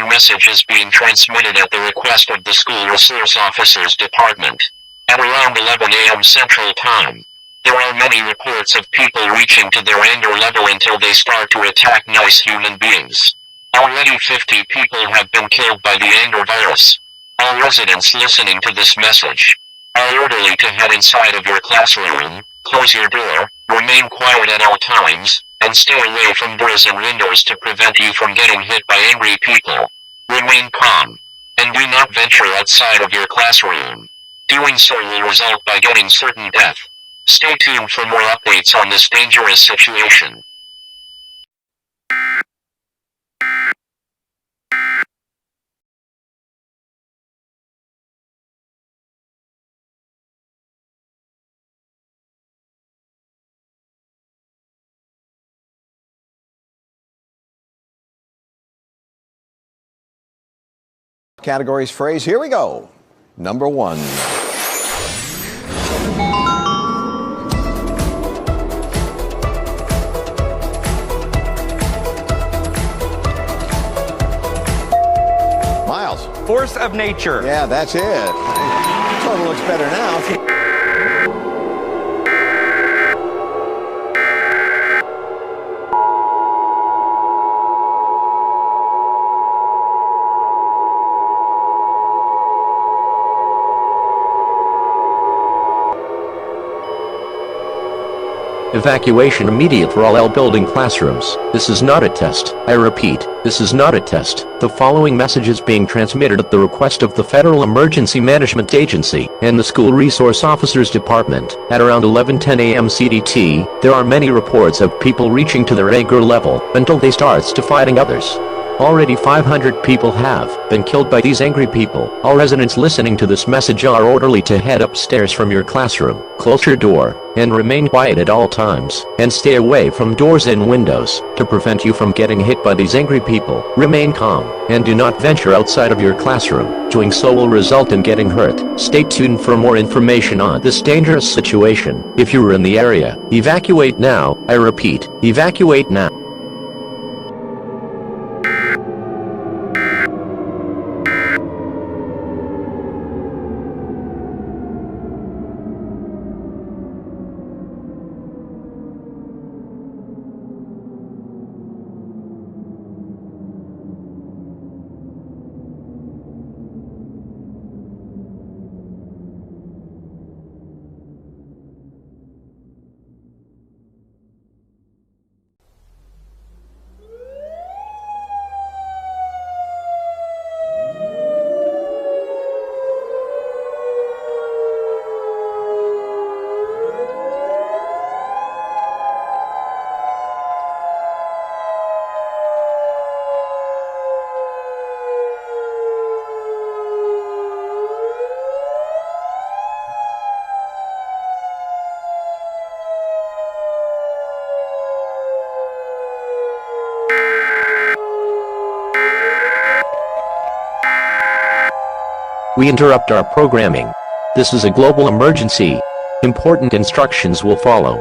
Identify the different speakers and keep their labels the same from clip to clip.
Speaker 1: following message is being transmitted at the request of the School Resource Officers Department. At around 11 a.m. Central Time, there are many reports of people reaching to their anger level until they start to attack nice human beings. Already 50 people have been killed by the anger virus. All residents listening to this message are orderly to head inside of your classroom, close your door, remain quiet at all times, and stay away from doors and windows to prevent you from getting hit by angry people. Remain calm, and do not venture outside of your classroom. Doing so will result by getting certain death. Stay tuned for more updates on this dangerous situation.
Speaker 2: Categories phrase, here we go. Number 1. Miles.
Speaker 3: Force of nature.
Speaker 2: Yeah, that's it. Total looks better now.
Speaker 4: Evacuation immediate for all L building classrooms. This is not a test. I repeat, this is not a test. The following message is being transmitted at the request of the Federal Emergency Management Agency and the School Resource Officers Department. At around 11:10 a.m. CDT, there are many reports of people reaching to their anger level until they start to fighting others. Already 500 people have been killed by these angry people. All residents listening to this message are orderly to head upstairs from your classroom, close your door, and remain quiet at all times, and stay away from doors and windows to prevent you from getting hit by these angry people. Remain calm, and do not venture outside of your classroom. Doing so will result in getting hurt. Stay tuned for more information on this dangerous situation. If you are in the area, evacuate now. I repeat, evacuate now. We interrupt our programming. This is a global emergency. Important instructions will follow.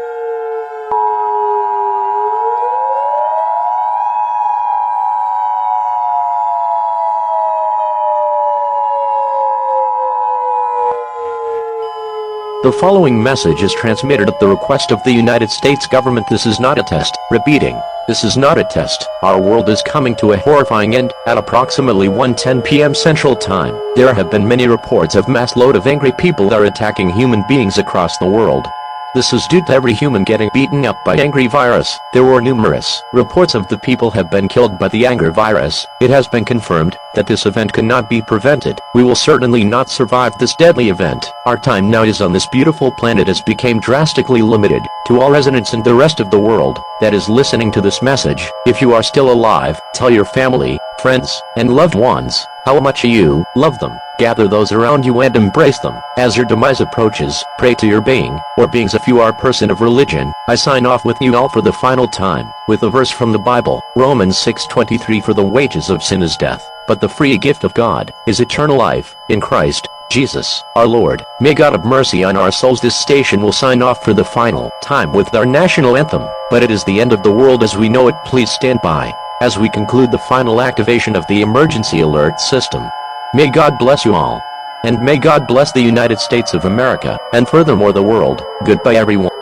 Speaker 4: The following message is transmitted at the request of the United States government. This is not a test. Repeating, this is not a test. Our world is coming to a horrifying end. At approximately 1:10 p.m. Central Time, there have been many reports of mass load of angry people that are attacking human beings across the world. This is due to every human getting beaten up by angry virus. There were numerous reports of the people have been killed by the anger virus. It has been confirmed that this event cannot be prevented. We will certainly not survive this deadly event. Our time now is on this beautiful planet has become drastically limited. To all residents in the rest of the world that is listening to this message, if you are still alive, tell your family, friends, and loved ones how much you love them. Gather those around you and embrace them. As your demise approaches, pray to your being, or beings if you are a person of religion. I sign off with you all for the final time, with a verse from the Bible, Romans 6:23. For the wages of sin is death, but the free gift of God is eternal life, in Christ Jesus, our Lord. May God have mercy on our souls. This station will sign off for the final time with our national anthem, but it is the end of the world as we know it. Please stand by. as we conclude the final activation of the emergency alert system. May God bless you all. And may God bless the United States of America, and furthermore the world. Goodbye everyone.